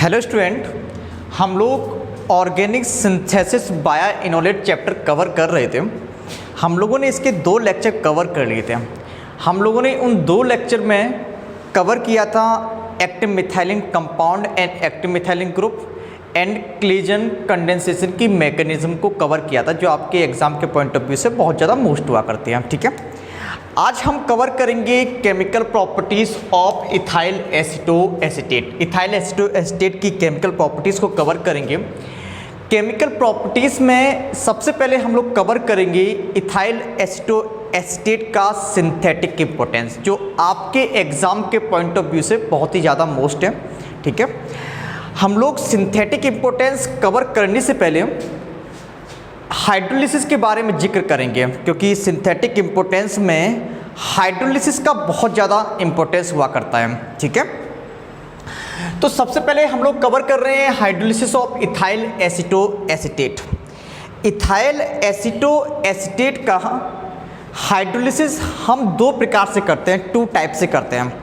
Hello student, हम लोग organic synthesis bio enolate chapter cover कर रहे थे। हम लोगों ने इसके 2 लेक्चर कवर कर लिए थे। हम लोगों ने उन 2 लेक्चर में कवर किया था active methylene compound and active methylene group and Claisen condensation की मैकेनिज्म को कवर किया था, जो आपके एग्जाम के पॉइंट ऑफ व्यू से बहुत ज़्यादा मोस्ट हुआ करते हैं। ठीक है, आज हम कवर करेंगे chemical properties of ethyl acetoacetate. Ethyl acetoacetate की केमिकल प्रॉपर्टीज़ को कवर करेंगे। केमिकल प्रॉपर्टीज़ में सबसे पहले हम लोग कवर करेंगे इथाइल एसीटोएसीटेट का सिंथेटिक इम्पोर्टेंस, जो आपके एग्ज़ाम के पॉइंट ऑफ व्यू से बहुत ही ज़्यादा मोस्ट है। ठीक है, हम लोग सिंथेटिक इम्पोर्टेंस कवर करने से पहले हाइड्रोलिसिस के बारे में जिक्र करेंगे, क्योंकि सिंथेटिक इम्पोर्टेंस में हाइड्रोलिसिस का बहुत ज़्यादा इम्पोर्टेंस हुआ करता है। ठीक है, तो सबसे पहले हम लोग कवर कर रहे हैं hydrolysis of ethyl acetoacetate. Ethyl acetoacetate का हाइड्रोलिसिस हम 2 प्रकार से करते हैं, 2 टाइप से करते हैं।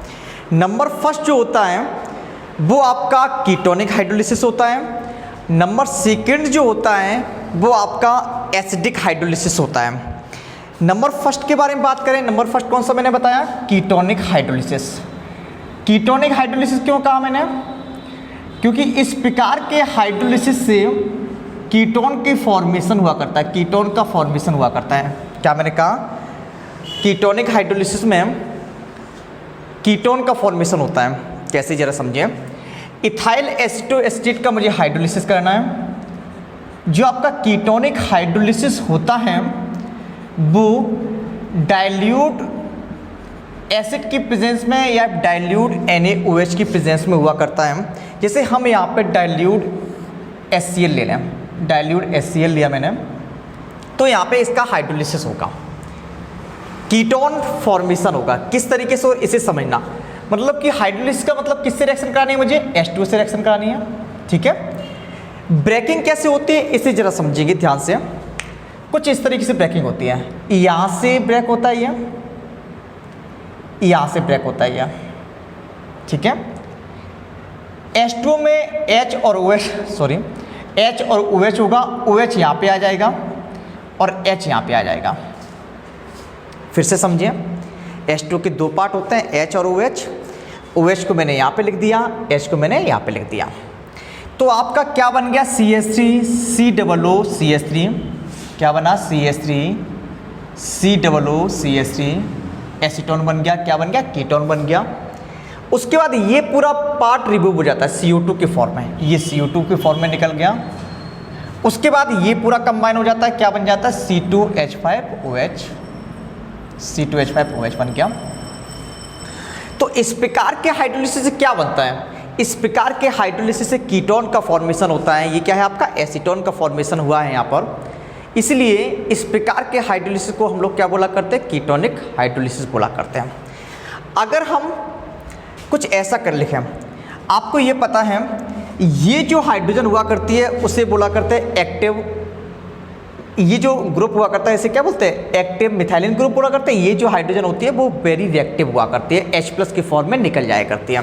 नंबर फर्स्ट जो होता है वो आपका कीटोनिक हाइड्रोलिसिस होता है। नंबर सेकंड जो होता है वो आपका एसिडिक हाइड्रोलिसिस होता है। नंबर फर्स्ट के बारे में बात करें, नंबर फर्स्ट कौन सा मैंने बताया? Ketonic hydrolysis. कीटोनिक हाइड्रोलिसिस क्यों कहा मैंने? क्योंकि इस प्रकार के हाइड्रोलिसिस से कीटोन की फॉर्मेशन हुआ करता है, कीटोन का फॉर्मेशन हुआ करता है। क्या मैंने कहा? कीटोनिक हाइड्रोलिसिस में कीटोन का फॉर्मेशन होता है। कैसे, जरा समझिए। इथाइल एसीटोएसीटेट का मुझे हाइड्रोलिसिस करना है। जो आपका कीटोनिक हाइड्रोलिसिस होता है वो डाइल्यूट एसिड की प्रेजेंस में या डाइल्यूट NaOH की प्रेजेंस में हुआ करता है। जैसे हम यहाँ पे डाइल्यूट HCl ले लें, डाइल्यूट HCl लिया मैंने, तो यहाँ पे इसका हाइड्रोलिसिस होगा, कीटोन फॉर्मेशन होगा। किस तरीके से इसे समझना, मतलब कि हाइड्रोलिसिस का मतलब किससे रिएक्शन करानी है? मुझे H2 से रिएक्शन करानी है। ठीक है, ब्रेकिंग कैसे होती है इसे जरा समझेंगे ध्यान से। कुछ इस तरीके से ब्रेकिंग होती है, यहाँ से ब्रेक होता है, यहाँ से ब्रेक होता है। ठीक है, H2 में H और OH होगा। OH यहाँ पे आ जाएगा और H यहाँ पे आ जाएगा। फिर से समझिए, H2 के 2 पार्ट होते हैं, H और OH। OH को मैंने यहाँ पे लिख दिया, H को मैंने यहाँ पे लिख दिया। तो आपका क्या बन गया? CH3 COOCH3। क्या बना? CH3 COOCH3 एसीटोन बन गया। क्या बन गया? कीटोन बन गया। उसके बाद ये पूरा पार्ट रिमूव हो जाता है CO2 के फॉर्म में, ये CO2 के फॉर्म में निकल गया। उसके बाद ये पूरा कंबाइन हो जाता है, क्या बन जाता है? C2H5OH बन गया। तो इस प्रकार के हाइड्रोलिसिस से क्या बनता है? इस प्रकार के हाइड्रोलिसिस से कीटोन का फॉर्मेशन होता है। ये क्या है आपका? एसीटोन का फॉर्मेशन हुआ है यहाँ पर। इसलिए इस प्रकार के हाइड्रोलिसिस को हम लोग क्या बोला करते हैं? कीटोनिक हाइड्रोलिसिस बोला करते हैं। अगर हम कुछ ऐसा कर लिखें, आपको ये पता है ये जो हाइड्रोजन हुआ करती है उसे बोला करते हैं एक्टिव, ये जो ग्रुप हुआ करता है इसे क्या बोलते हैं? एक्टिव मिथाइलिन ग्रुप बोला करते हैं। ये जो हाइड्रोजन होती है वो वेरी रिएक्टिव हुआ करती है, H+ के फॉर्म में निकल जाया करती है।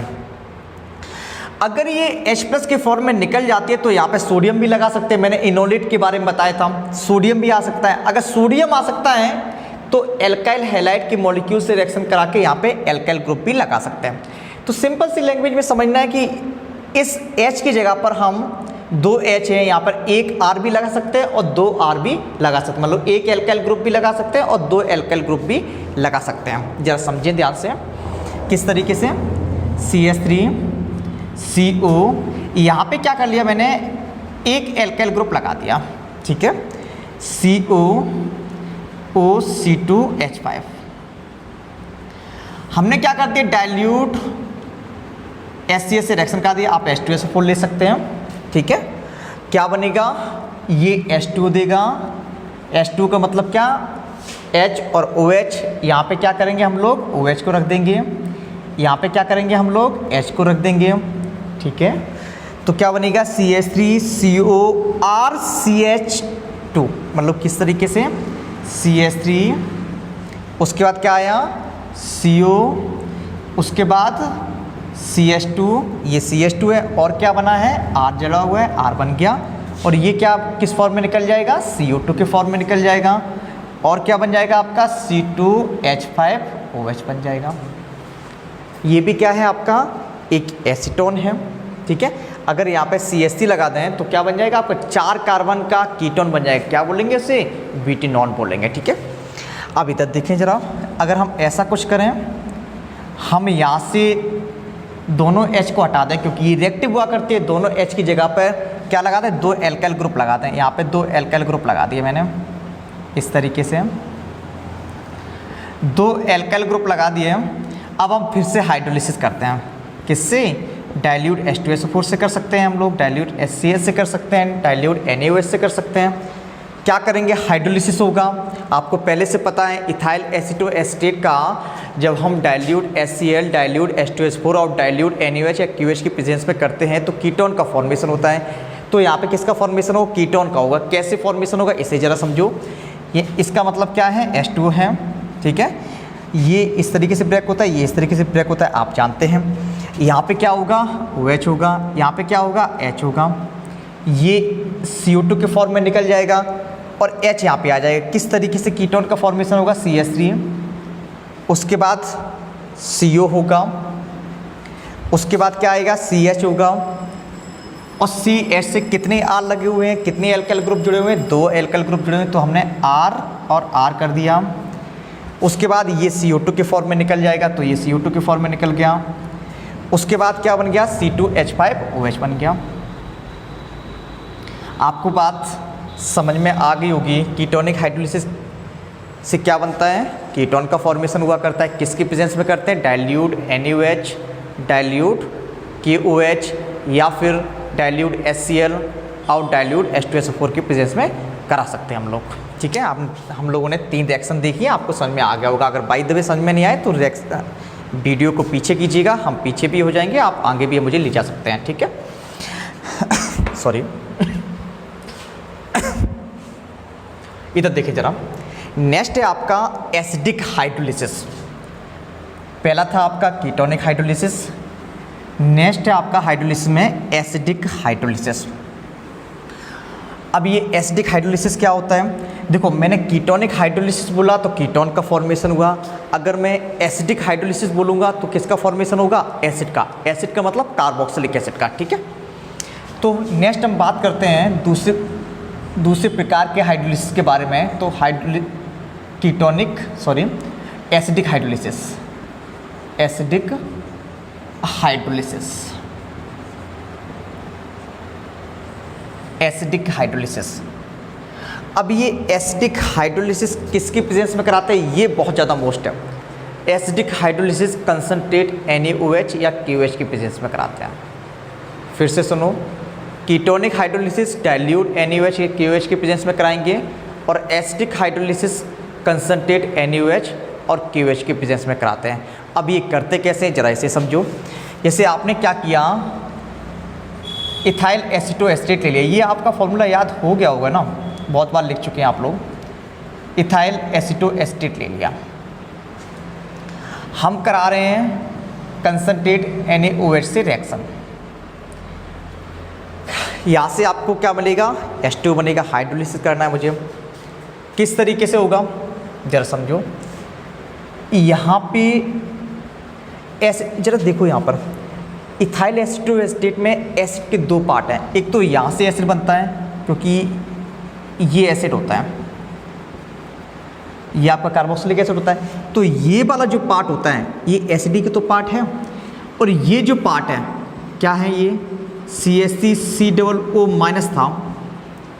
अगर ये H+ के फॉर्म में निकल जाती है तो यहाँ पे सोडियम भी लगा सकते हैं। मैंने इनोलेट के बारे में बताया था, सोडियम भी आ सकता है। अगर सोडियम आ सकता है तो एल्काइल हैलाइड की मॉलिक्यूल से रिएक्शन करा के यहाँ पे एल्काइल ग्रुप भी लगा सकते हैं। तो सिंपल सी लैंग्वेज में समझना है कि इस H की जगह पर हम 2 H हैं, यहाँ पर एक R भी लगा सकते हैं और 2 R भी लगा सकते हैं, मतलब एक एल्काइल ग्रुप भी लगा सकते हैं और 2 एल्काइल ग्रुप भी लगा सकते हैं। जरा समझिए ध्यान से किस तरीके से। CH3 CO, यहाँ पे क्या कर लिया मैंने? एक एल्काइल ग्रुप लगा दिया। ठीक है, COOC2H5। हमने क्या कर दिया? डाइल्यूट HCl से रिएक्शन करा दिया। आप H2SO4 ले सकते हैं। ठीक है, क्या बनेगा? ये H2 देगा। H2 का मतलब क्या? H और OH। यहाँ पे क्या करेंगे हम लोग? OH को रख देंगे। यहाँ पे क्या करेंगे हम लोग? H को रख देंगे। ठीक है, तो क्या बनेगा? CH3CORCH2, मतलब किस तरीके से? CH3, उसके बाद क्या आया? CO, उसके बाद CH2, ये CH2 है और क्या बना है R जड़ा हुआ है, R बन गया और ये क्या किस फॉर्म में निकल जाएगा CO2 के फॉर्म में निकल जाएगा और क्या बन जाएगा आपका C2H5OH बन जाएगा। ये भी क्या है आपका एक एसीटोन है, ठीक है। अगर यहाँ पे CH3 लगा दें तो क्या बन जाएगा आपका 4 कार्बन का कीटोन बन जाएगा, क्या बोलेंगे उसे ब्यूटेनॉन बोलेंगे, ठीक है। अब इधर देखें जरा, अगर हम ऐसा कुछ करें, हम यहाँ से दोनों H को हटा दें क्योंकि ये रिएक्टिव हुआ करती है, दोनों H की जगह पर क्या लगा दें 2 एल्काइल ग्रुप लगा दें। यहाँ पे 2 एल्काइल ग्रुप लगा दिए मैंने इस तरीके से, 2 एल्काइल ग्रुप लगा दिए। अब हम फिर से हाइड्रोलिसिस करते हैं, किससे डाइल्यूट H2SO4 से कर सकते हैं हम लोग, डाइल्यूट HCl से कर सकते हैं, डाइल्यूट NaOH से कर सकते हैं। क्या करेंगे हाइड्रोलिसिस होगा, आपको पहले से पता है इथाइल एसीटोएस्टेट का जब हम डाइल्यूट HCl, डाइल्यूट H2SO4 और डाइल्यूट NaOH या QH की प्रेजेंस में करते हैं तो कीटोन का फॉर्मेशन होता है। तो यहाँ पे किसका फॉर्मेशन होगा, कीटोन का होगा। कैसे फॉर्मेशन होगा इसे ज़रा समझो, ये इसका मतलब क्या है H2 है, ठीक है, ये इस तरीके से ब्रेक होता है, ये इस तरीके से ब्रेक होता है, आप जानते हैं। यहाँ पे क्या होगा OH होगा, यहाँ पे क्या होगा H होगा, ये CO2 के फॉर्म में निकल जाएगा और H यहाँ पे आ जाएगा। किस तरीके से कीटोन का फॉर्मेशन होगा CH3, उसके बाद CO होगा, उसके बाद क्या आएगा CH होगा और CH से कितने R लगे हुए हैं, कितने एल्काइल ग्रुप जुड़े हुए हैं, 2 एल्काइल ग्रुप जुड़े हुए हैं, तो हमने R और R कर दिया। उसके बाद ये CO2 के फॉर्म में निकल जाएगा, तो ये CO2 के फॉर्म में निकल गया। उसके बाद क्या बन गया C2H5OH बन गया। आपको बात समझ में आ गई होगी। कीटोनिक हाइड्रोलिसिस से क्या बनता है, कीटोन का फॉर्मेशन हुआ करता है, किसकी प्रेजेंस में करते हैं, डाइल्यूट NaOH, डाइल्यूट KOH या फिर डाइल्यूट HCl और डाइल्यूट H2SO4 की प्रेजेंस में करा सकते हैं हम लोग, ठीक है। हम लोगों ने 3 रिएक्शन देखी है, आपको समझ में आ गया होगा। अगर बाय द वे समझ में नहीं आए तो वीडियो को पीछे कीजिएगा, हम पीछे भी हो जाएंगे, आप आगे भी मुझे ले जा सकते हैं, ठीक है। सॉरी इधर देखिए जरा, नेक्स्ट है आपका एसिडिक हाइड्रोलिसिस। पहला था आपका कीटोनिक हाइड्रोलिसिस, नेक्स्ट है आपका हाइड्रोलिसिस में एसिडिक हाइड्रोलिसिस। अब ये एसिडिक हाइड्रोलिसिस क्या होता है, देखो मैंने कीटोनिक हाइड्रोलिसिस बोला तो कीटोन का फॉर्मेशन हुआ, अगर मैं एसिडिक हाइड्रोलिसिस बोलूँगा तो किसका फॉर्मेशन होगा, एसिड का। एसिड का मतलब कार्बोक्सिलिक एसिड का, ठीक है। तो नेक्स्ट हम बात करते हैं दूसरे प्रकार के हाइड्रोलिसिस के बारे में। तो acidic hydrolysis, acidic hydrolysis, acidic hydrolysis. अब ये एसिडिक हाइड्रोलिसिस किसकी प्रेजेंस में कराते हैं, ये बहुत ज़्यादा मोस्ट है। एसिडिक हाइड्रोलिसिस कंसंट्रेट NaOH या KOH की प्रेजेंस में कराते हैं। फिर से सुनो, कीटोनिक हाइड्रोलिसिस डाइल्यूट NaOH या KOH की प्रेजेंस में कराएंगे और एसिडिक हाइड्रोलिसिस कंसंट्रेट NaOH और KOH की प्रेजेंस में कराते हैं। अब ये करते कैसे, जरा इसे समझो। जैसे आपने क्या किया, इथाइल एसीटोएस्टेट ले लिया, ये आपका फॉर्मूला याद हो गया होगा ना, बहुत बार लिख चुके हैं आप लोग। इथाइल एसीटोएस्टेट ले लिया, हम करा रहे हैं कंसंट्रेट NaOH से रिएक्शन। यहाँ से आपको क्या बनेगा, H2 बनेगा। हाइड्रोलिसिस करना है मुझे, किस तरीके से होगा जरा समझो। यहाँ पे ऐसे जरा देखो, यहाँ पर इथाइल एसीटोएस्टेट में एसिड के 2 पार्ट हैं। एक तो यहाँ से एसिड बनता है क्योंकि ये एसिड होता है, ये आपका कार्बोक्सिलिक एसिड होता है। तो ये वाला जो पार्ट होता है ये एसिडिक तो पार्ट है, और ये जो पार्ट है क्या है, ये CH3COO- था,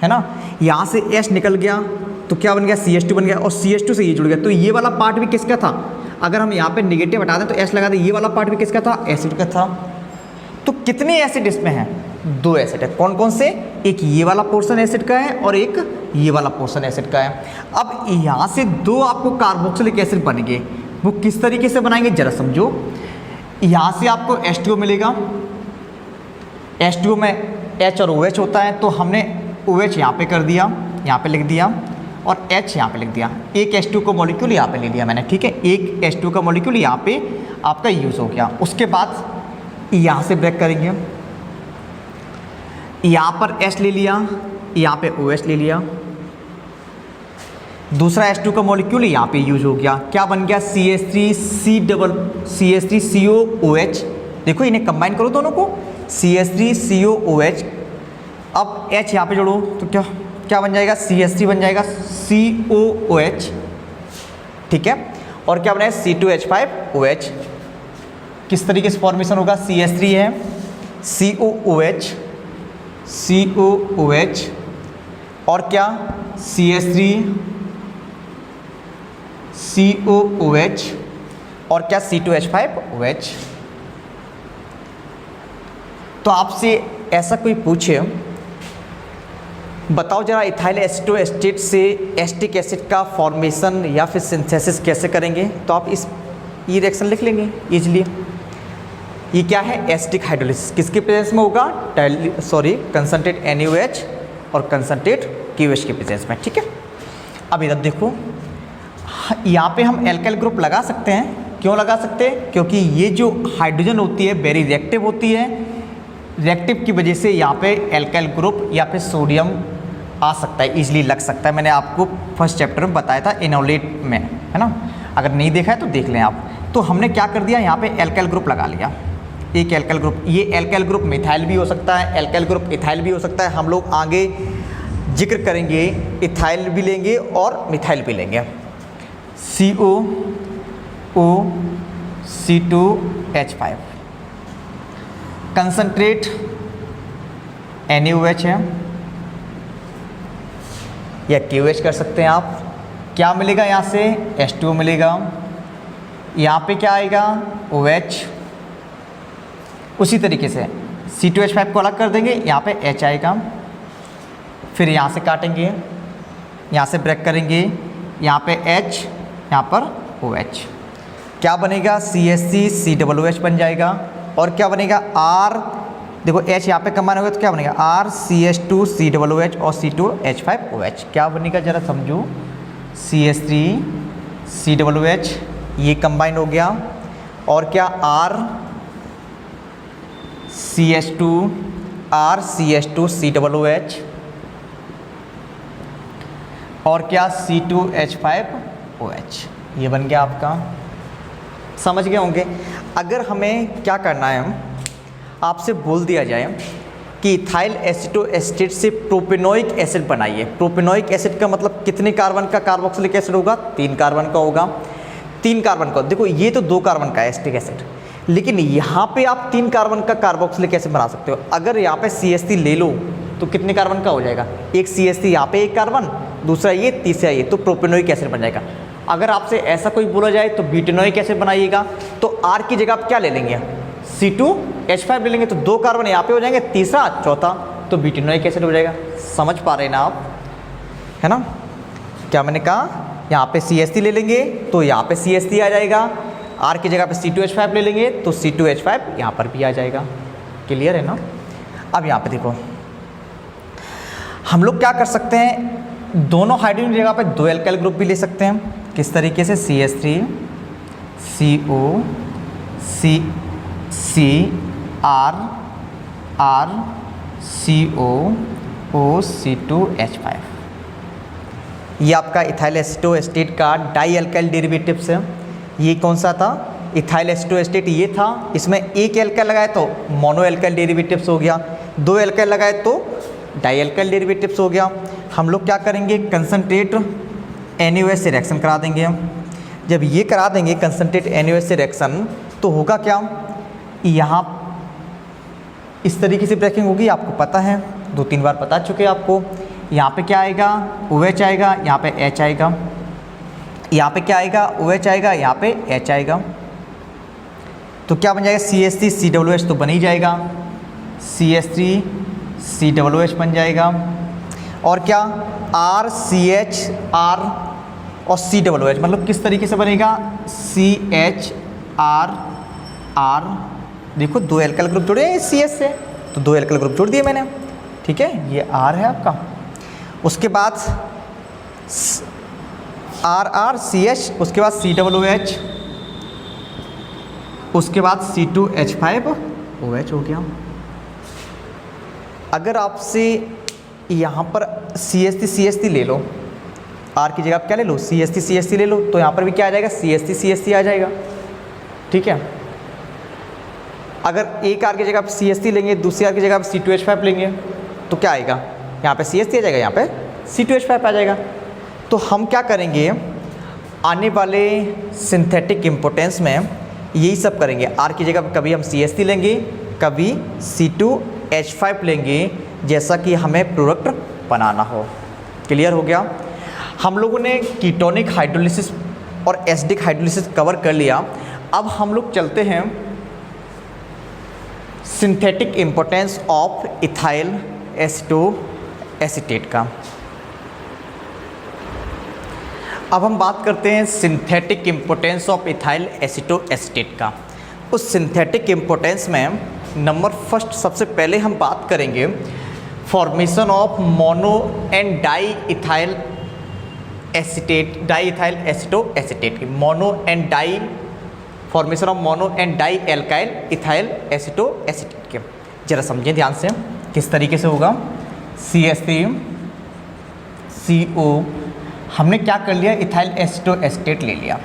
है ना। यहाँ से H निकल गया तो क्या बन गया, CH2 बन गया और CH2 से ये जुड़ गया। तो ये वाला पार्ट भी किसका था, अगर हम यहाँ पे नेगेटिव हटा दें तो H लगा दें, ये वाला पार्ट भी किसका था, एसिड का था। तो कितने एसिड इसमें हैं, 2 एसिड है। कौन कौन से, एक ये वाला पोर्शन एसिड का है और एक ये वाला पोर्शन एसिड का है। अब यहाँ से 2 आपको कार्बोक्सिलिक एसिड बनेंगे, वो किस तरीके से बनाएंगे जरा समझो। यहाँ से आपको H2O मिलेगा, H2O में H और OH होता है, तो हमने OH यहाँ पे कर दिया, यहाँ पे लिख दिया, और H यहाँ पे लिख दिया। एक H2 का मॉलिक्यूल यहाँ पे ले लिया मैंने, ठीक है, एक H2 का मॉलिक्यूल यहाँ पे आपका यूज़ हो गया। उसके बाद यहाँ से ब्रेक करेंगे, यहाँ पर H ले लिया, यहाँ पे OH ले लिया, दूसरा H2 का मॉलिक्यूल यहाँ पे यूज हो गया, क्या बन गया CH3COOH। देखो इन्हें कंबाइन करो दोनों को, CH3COOH। अब H यहाँ पे जोड़ो तो क्या क्या बन जाएगा, CH3 बन जाएगा COOH, ठीक है। और क्या बना है C2H5OH। किस तरीके से फॉर्मेशन होगा, CH3 है COOH और क्या CH3COOH और क्या C2H5OH। तो आपसे ऐसा कोई पूछे, बताओ जरा इथाइल एसीटोएस्टेट से एस्टिक एसिड का फॉर्मेशन या फिर सिंथेसिस कैसे करेंगे, तो आप ये रिएक्शन लिख लेंगे इजीली। ये क्या है, एस्टिक हाइड्रोलिसिस, किसके प्रेजेंस में होगा, कंसंट्रेट NaOH और कंसंट्रेट KOH के प्रेजेंस में, ठीक है। अब इधर देखो, यहाँ पे हम एल्काइल ग्रुप लगा सकते हैं। क्यों लगा सकते हैं, क्योंकि ये जो हाइड्रोजन होती है वेरी रिएक्टिव होती है, रिएक्टिव की वजह से यहाँ पे एल्काइल ग्रुप या फिर सोडियम आ सकता है, इजीली लग सकता है। मैंने आपको फर्स्ट चैप्टर में बताया था इनोलेट में, है ना, अगर नहीं देखा है तो देख लें आप। तो हमने क्या कर दिया, यहाँ पे एल्काइल ग्रुप लगा लिया, एक एल्काइल ग्रुप। ये एल्काइल ग्रुप मिथाइल भी हो सकता है, एल्काइल ग्रुप इथाइल भी हो सकता है। हम लोग आगे जिक्र करेंगे, इथाइल भी लेंगे और मिथाइल भी लेंगे। COOC2H5 कंसंट्रेट NaOH है या KOH कर सकते हैं आप। क्या मिलेगा यहाँ से, H2O मिलेगा, यहाँ पे क्या आएगा OH। उसी तरीके से C2H5 को अलग कर देंगे, यहाँ पे H आएगा, फिर यहाँ से काटेंगे, यहाँ से ब्रेक करेंगे, यहाँ पे H, यहाँ पर OH। क्या बनेगा, CH3COOH बन जाएगा। और क्या बनेगा, R, देखो H यहाँ पे कंबाइन होगा तो क्या बनेगा, RCH2COOH और C2H5OH। क्या बनेगा जरा समझो, CH3COOH ये कंबाइन हो गया, और क्या RCH2COOH और क्या C2H5OH, ये बन गया आपका। समझ गए होंगे। अगर हमें क्या करना है, आपसे बोल दिया जाए कि इथाइल एसीटोएस्टेट से प्रोपेनोइक एसिड बनाइए। प्रोपेनोइक एसिड का मतलब कितने कार्बन का कार्बोक्सिलिक एसिड होगा, 3 कार्बन का होगा। 3 कार्बन का, देखो ये तो 2 कार्बन का एस्टिक एसिड, लेकिन यहाँ पे आप 3 कार्बन का कार्बोक्सिलिक एसिड बना सकते हो। अगर यहाँ पे CH3 ले लो तो कितने कार्बन का हो जाएगा, एक CH3 यहाँ पे 1 कार्बन, दूसरा ये, तीसरा ये, तो प्रोपेनोइक एसिड बन जाएगा। अगर आपसे ऐसा कोई बोला जाए तो ब्यूटेनोइक एसिड बनाइएगा, तो R की जगह आप क्या ले लेंगे, C2H5 ले लेंगे, तो 2 कार्बन यहाँ पे हो जाएंगे, तीसरा चौथा तो ब्यूटेनोइक एसिड हो जाएगा। समझ पा रहे हैं ना आप, है ना। क्या मैंने कहा, यहाँ पे CH3 ले लेंगे तो यहाँ पे CH3 आ जाएगा, R की जगह पे C2H5 ले लेंगे तो C2H5 यहाँ पर भी आ जाएगा। क्लियर है ना। अब यहाँ पे देखो, हम लोग क्या कर सकते हैं, दोनों हाइड्रोजन की जगह पे 2 एल्काइल ग्रुप भी ले सकते हैं। किस तरीके से, CH3CO CR ये आपका इथाइल एसीटोएस्टेट का डाई एल्काइल डेरिवेटिव्स है। ये कौन सा था, इथाइल एसीटोएस्टेट ये था। इसमें एक एल्काइल लगाए तो मोनो एल्काइल डेरिवेटिव्स हो गया, 2 एल्काइल लगाए तो डाई एल्काइल डेरिवेटिव्स हो गया। हम लोग क्या करेंगे, कंसंट्रेट NaOH से रिएक्शन करा देंगे। जब ये करा देंगे कंसंट्रेट NaOH से रिएक्शन, तो होगा क्या, यहाँ इस तरीके से ब्रेकिंग होगी, आपको पता है, 2-3 बार बता चुके हैं आपको। यहाँ पे क्या आएगा, OH आएगा, यहाँ पे H आएगा, यहाँ पे क्या आएगा, OH आएगा, यहाँ पे H आएगा। तो क्या बन जाएगा, CH3COOH तो बन ही जाएगा, CH3COOH बन जाएगा। और क्या, RCHR और COOH, मतलब किस तरीके से बनेगा, CHR। देखो 2 एल्काइल ग्रुप जुड़े हैं CH से, तो 2 एल्काइल ग्रुप जोड़ दिए मैंने, ठीक है, ये R है आपका। उसके बाद RRCH, उसके बाद COOH, उसके बाद C2H5OH। OH हो गया। अगर आपसे यहाँ पर CH3 ले लो, R की जगह आप क्या ले लो, CH3 ले लो, तो यहाँ पर भी क्या आ जाएगा, CH3 आ जाएगा। ठीक है, अगर एक R की जगह आप CH3 लेंगे, दूसरी R की जगह आप C2H5 लेंगे, तो क्या आएगा, यहाँ पे CH3 आ जाएगा, यहाँ पे C2H5 आ जाएगा। तो हम क्या करेंगे, आने वाले सिंथेटिक इम्पोर्टेंस में यही सब करेंगे। R की जगह कभी हम CH3 लेंगे, कभी C2H5 लेंगे, जैसा कि हमें प्रोडक्ट बनाना हो। क्लियर हो गया। हम लोगों ने कीटोनिक हाइड्रोलिसिस और एसिडिक हाइड्रोलिसिस कवर कर लिया। अब हम लोग चलते हैं synthetic importance of ethyl acetoacetate का। अब हम बात करते हैं synthetic importance of ethyl acetoacetate का। उस सिंथेटिक इम्पोर्टेंस में नंबर फर्स्ट सबसे पहले हम बात करेंगे formation of mono and di ethyl acetoacetate की। Mono and di, formation of mono and di alkyl ethyl acetoacetate के। जरा समझें ध्यान से किस तरीके से होगा। CH3CO हमने क्या कर लिया, इथाइल एसीटोएसीटेट ले लिया।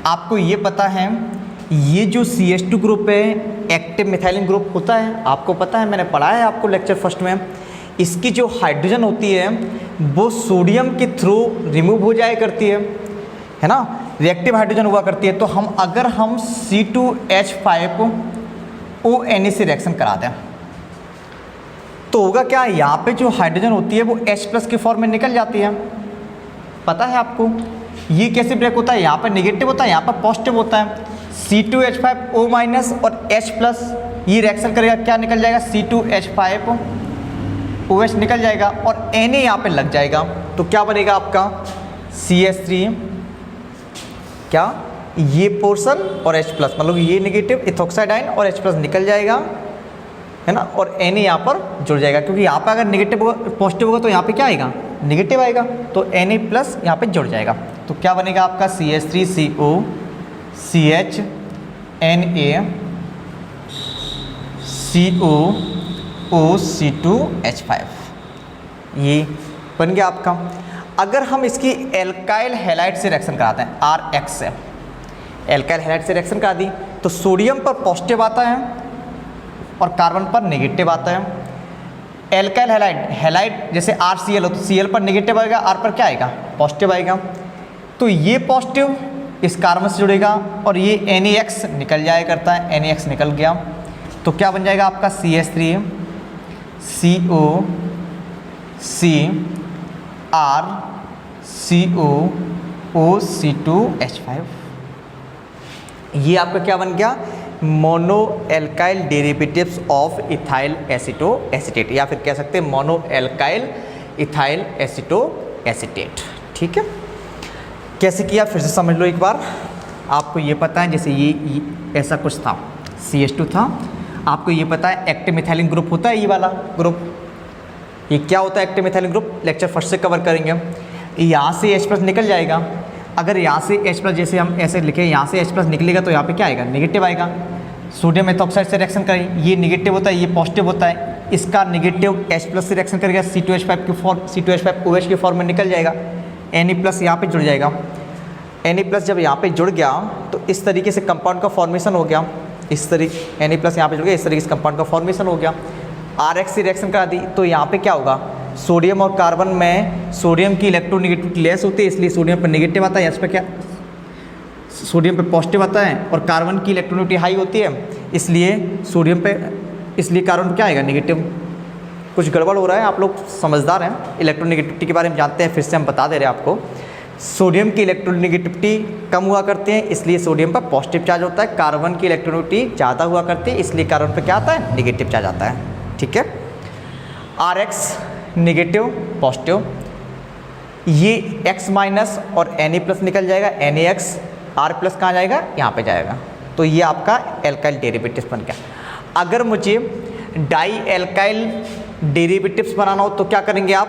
आपको ये पता है ये जो CH2 ग्रुप है एक्टिव मिथाइलिन ग्रुप होता है, आपको पता है, मैंने पढ़ाया है आपको लेक्चर फर्स्ट में। इसकी जो हाइड्रोजन होती है वो सोडियम के थ्रू रिमूव हो जाया करती है ना, रिएक्टिव हाइड्रोजन हुआ करती है। तो अगर हम C2H5ONA से रिएक्शन करा दें तो होगा क्या, यहाँ पे जो हाइड्रोजन होती है वो H+ के फॉर्म में निकल जाती है। पता है आपको ये कैसे ब्रेक होता है, यहाँ पर नेगेटिव होता है, यहाँ पर पॉजिटिव होता है। C2H5O- और H+ ये रिएक्शन करेगा, क्या निकल जाएगा, C2H5OH निकल जाएगा और Na यहाँ पे लग जाएगा। तो क्या बनेगा आपका CH3, क्या ये पोर्शन और H+, मतलब ये नेगेटिव इथोक्साइड आयन और H+ निकल जाएगा, है ना, और Na यहाँ पर जुड़ जाएगा। क्योंकि यहाँ पर अगर नेगेटिव होगा, पॉजिटिव होगा तो यहाँ पे क्या आएगा, नेगेटिव आएगा, तो Na+ यहाँ पे जुड़ जाएगा। तो क्या बनेगा आपका CH3CO CHNA COOC2H5, ये बन गया आपका। अगर हम इसकी एल्काइल हैलाइड से रिएक्शन कराते हैं, RX से एल्काइल हैलाइड से रिएक्शन करा दी तो सोडियम पर पॉजिटिव आता है और कार्बन पर नेगेटिव आता है। एल्काइल हैलाइड जैसे RCl हो तो Cl पर नेगेटिव आएगा, R पर क्या आएगा, पॉजिटिव आएगा। तो ये पॉजिटिव इस कार्बन से जुड़ेगा और ये NaX निकल जाया करता है, NaX निकल गया। तो क्या बन जाएगा आपका CH3COCOOC2H5। ये आपका क्या बन गया, mono alkyl derivatives of ethyl acetoacetate, या फिर कह सकते हैं मोनो एल्काइल इथाइल एसीटोएसीटेट। ठीक है, कैसे किया फिर से समझ लो एक बार। आपको ये पता है जैसे ये ऐसा कुछ था, CH2 था, आपको ये पता है एक्टिव मिथाइलिन ग्रुप होता है, ये वाला ग्रुप, ये क्या होता है active methylene group, lecture first से कवर करेंगे। यहाँ से H+ निकल जाएगा। अगर यहाँ से H+, जैसे हम ऐसे लिखे, यहाँ से H+ निकलेगा तो यहाँ पे क्या आएगा, नेगेटिव आएगा। सोडियम एथोक्साइड से रिएक्शन करें, ये नेगेटिव होता है, ये पॉजिटिव होता है, इसका नेगेटिव H+ से रिएक्शन करेगा, C2H5OH के फॉर्म में निकल जाएगा, Na+ यहाँ पे जुड़ जाएगा। Na+ जब यहाँ पे जुड़ गया तो इस तरीके से कंपाउंड का फॉर्मेशन हो गया, इस तरीके Na+ यहाँ पे जुड़ गया, इस तरीके से कंपाउंड का फॉर्मेशन हो गया। RX से रिएक्शन करा दी तो यहाँ पे क्या होगा, सोडियम और कार्बन में सोडियम की इलेक्ट्रोनेगेटिविटी लेस होती है, इसलिए सोडियम पर नेगेटिव आता है, इस पर क्या सोडियम पे पॉजिटिव आता है, और कार्बन की इलेक्ट्रोनेगेटिविटी हाई होती है, इसलिए सोडियम पे, इसलिए कार्बन क्या आएगा, नेगेटिव। कुछ गड़बड़ हो रहा है, आप लोग समझदार हैं, इलेक्ट्रोनेगेटिविटी के बारे में जानते हैं, फिर से हम बता दे रहे हैं आपको। सोडियम की इलेक्ट्रोनेगेटिविटी कम हुआ करती है, इसलिए सोडियम पर पॉजिटिव चार्ज होता है, कार्बन की इलेक्ट्रोनेगेटिविटी ज़्यादा हुआ करती है, इसलिए कार्बन पर क्या आता है, नेगेटिव चार्ज आता है। ठीक है, RX नेगेटिव पॉजिटिव, ये X- और Na+ निकल जाएगा, NaX, R+ कहाँ जाएगा, यहाँ पे जाएगा। तो ये आपका एल्काइल डेरिवेटिव्स बन गया। अगर मुझे डाई एल्काइल डेरिवेटिव्स बनाना हो तो क्या करेंगे आप,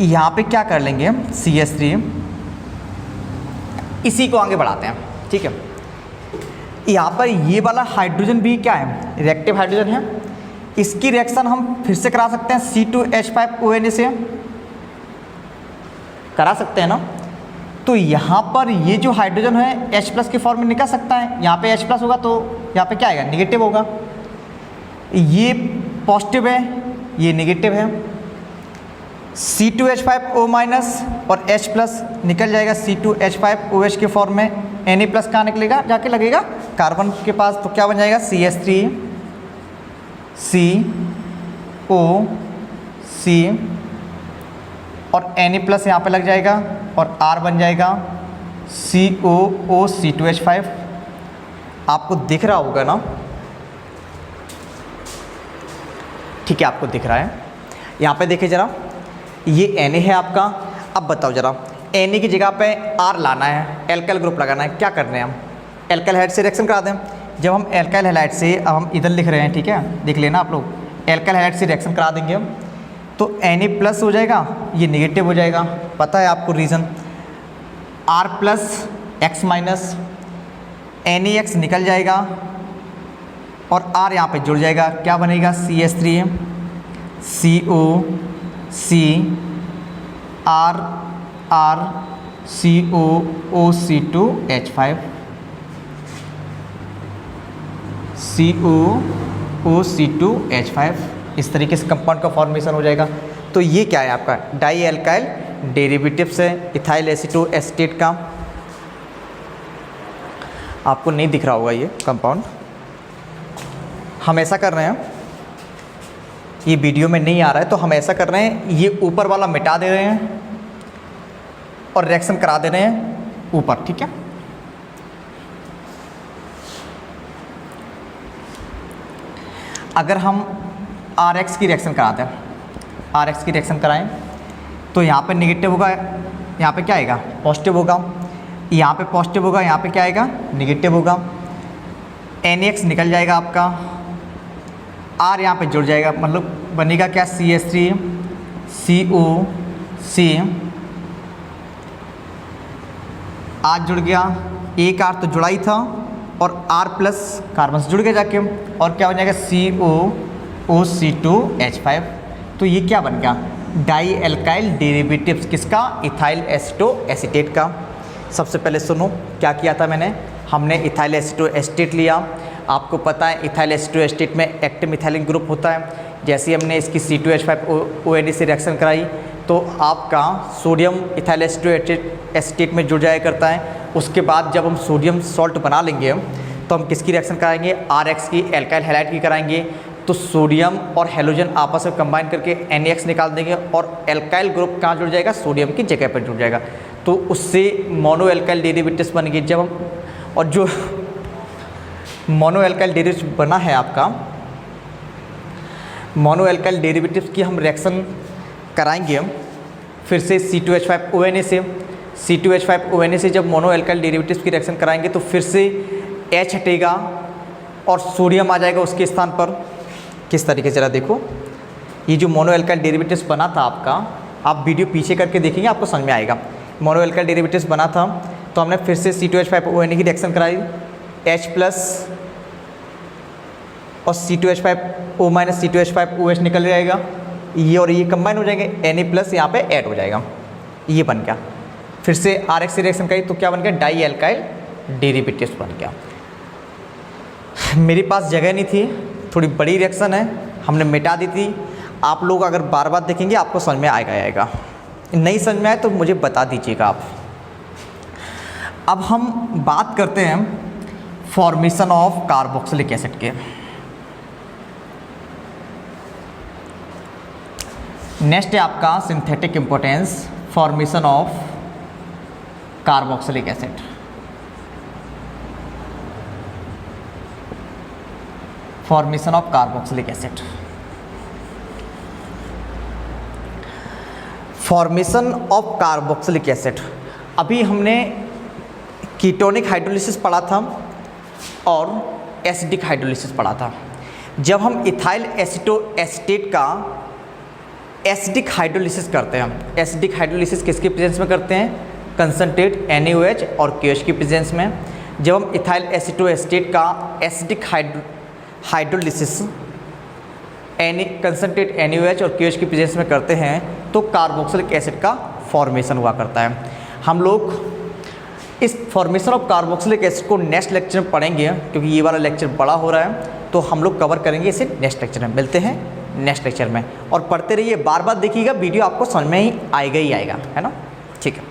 यहाँ पे क्या कर लेंगे, CH3, इसी को आगे बढ़ाते हैं। ठीक है, यहाँ पर ये वाला हाइड्रोजन भी क्या है, रिएक्टिव हाइड्रोजन है। इसकी रिएक्शन हम फिर से करा सकते हैं C2H5ONA से, करा सकते हैं ना। तो यहाँ पर ये जो हाइड्रोजन है H+ के फॉर्म में निकल सकता है। यहाँ पे H+ होगा तो यहाँ पे क्या आएगा, निगेटिव होगा। ये पॉजिटिव है, ये निगेटिव है। C2H5O- और H+ निकल जाएगा C2H5OH के फॉर्म में। Na+ कहाँ निकलेगा, जाके लगेगा कार्बन के पास, तो क्या बन जाएगा CH3CO, और Na+ यहाँ पे लग जाएगा और R बन जाएगा COO, आपको दिख रहा होगा ना, ठीक है, आपको दिख रहा है। यहाँ पे देखिए ज़रा, ये Na है आपका। अब बताओ ज़रा, Na की जगह पे R लाना है, एल्काइल ग्रुप लगाना है, क्या करना है हम, एल्काइल हाइड से रिएक्शन करा दें। जब हम एल्काइल हाइड से, अब हम इधर लिख रहे हैं, ठीक है, देख लेना आप लोग, एल्काइल हाइड से रिएक्शन करा देंगे हम, तो Na+ हो जाएगा, ये निगेटिव हो जाएगा। पता है आपको रीज़न, R+ X-, NaX निकल जाएगा और R यहाँ पे जुड़ जाएगा, क्या बनेगा CH3CO, R COOC2H5, COOC2H5, इस तरीके से कंपाउंड का फॉर्मेशन हो जाएगा। तो ये क्या है आपका, डाई एल्काइल डेरिवेटिव्स है इथाइल एसीटोएस्टेट का। आपको नहीं दिख रहा होगा ये कंपाउंड, हम ऐसा कर रहे हैं, ये वीडियो में नहीं आ रहा है तो हम ऐसा कर रहे हैं, ये ऊपर वाला मिटा दे रहे हैं और रिएक्शन करा दे रहे हैं ऊपर, ठीक है। अगर हम RX की रिएक्शन कराते हैं, RX की रिएक्शन कराएं तो यहाँ पे नेगेटिव होगा, यहाँ पे क्या आएगा, पॉजिटिव होगा। यहाँ पे पॉजिटिव होगा, यहाँ पे क्या आएगा, नेगेटिव होगा। NaX निकल जाएगा आपका, R यहाँ पे जुड़ जाएगा, मतलब बनेगा क्या, CH3COC, R जुड़ गया, एक R तो जुड़ा ही था और R+ कार्बन से जुड़ गया जाके, और क्या बन जाएगा COOC2H5। तो ये क्या बन गया, डाई एल्काइल डेरिवेटिव्स, किसका, इथाइल एसीटोएस्टेट का। सबसे पहले सुनो क्या किया था मैंने, हमने इथाइल एसीटोएस्टेट लिया। आपको पता है इथाइल एसीटोएस्टेट में एक्टिव मिथाइलिन ग्रुप होता है। जैसे हमने इसकी C2H5ONA से रिएक्शन कराई तो आपका सोडियम इथाइल एसीटोएस्टेट में जुड़ जाया करता है। उसके बाद जब हम सोडियम सॉल्ट बना लेंगे तो हम किसकी रिएक्शन कराएंगे, RX की, एल्काइल हैलाइड की कराएंगे। तो सोडियम और हैलोजन आपस में कंबाइन करके NaX निकाल देंगे और एल्काइल ग्रुप कहाँ जुड़ जाएगा, सोडियम की जगह पर जुड़ जाएगा। तो उससे मोनो एल्काइल डेरिवेटिव्स बनेंगे। जब हम, और जो मोनो एल्काइल डेरिवेटिव बना है आपका, मोनो एल्काइल डेरिवेटिव्स की हम रिएक्शन कराएंगे हम फिर से C2H5ONA से। C2H5ONA से जब मोनो एल्काइल डेरिवेटिव्स की रिएक्शन कराएंगे तो फिर से H हटेगा और सोडियम आ जाएगा उसके स्थान पर। किस तरीके से, जरा देखो, ये जो मोनो एल्काइल डेरिवेटिव्स बना था आपका, आप वीडियो पीछे करके देखेंगे आपको समझ में आएगा। मोनो एल्काइल डेरिवेटिव्स बना था तो हमने फिर से C2H5ONA की रिएक्शन कराई, H+ और C2H5O- C2H5OH निकल जाएगा, ये और ये कंबाइन हो जाएंगे, Na+ यहाँ पे ऐड हो जाएगा, ये बन गया। फिर से RX से रिएक्शन करी तो क्या बन गया, डाई एल्काइल डेरिवेटिव्स बन गया। मेरे पास जगह नहीं थी, थोड़ी बड़ी रिएक्शन है, हमने मिटा दी थी। आप लोग अगर बार बार देखेंगे आपको समझ में आएगा, नहीं समझ में आए तो मुझे बता दीजिएगा आप। अब हम बात करते हैं फॉर्मेशन ऑफ कार्बोक्सिलिक एसिड के। नेक्स्ट है आपका synthetic importance, formation of carboxylic acid. Formation of carboxylic acid, formation of carboxylic acid. अभी हमने कीटोनिक हाइड्रोलिसिस पढ़ा था और एसिडिक हाइड्रोलिसिस पढ़ा था। जब हम इथाइल एसीटोएस्टेट का एसिडिक हाइड्रोलिसिस करते हैं, एसिडिक हाइड्रोलिसिस किसके प्रेजेंस में करते हैं, कंसंट्रेट NaOH और KOH की प्रेजेंस में। जब हम इथाइल एसीटोएस्टेट का एसिडिक हाइड्रोलिसिस कंसनट्रेट NaOH और KOH की प्रेजेंस में करते हैं तो कार्बोक्सिलिक एसिड का फॉर्मेशन हुआ करता है। हम लोग इस फॉर्मेशन ऑफ कार्बोक्सिलिक एसिड को नेक्स्ट लेक्चर में पढ़ेंगे, क्योंकि ये वाला लेक्चर बड़ा हो रहा है, तो हम लोग कवर करेंगे इसे नेक्स्ट लेक्चर में। मिलते हैं नेक्स्ट लेक्चर में, और पढ़ते रहिए, बार बार देखिएगा, वीडियो आपको समझ में ही आएगा, है ना। ठीक है।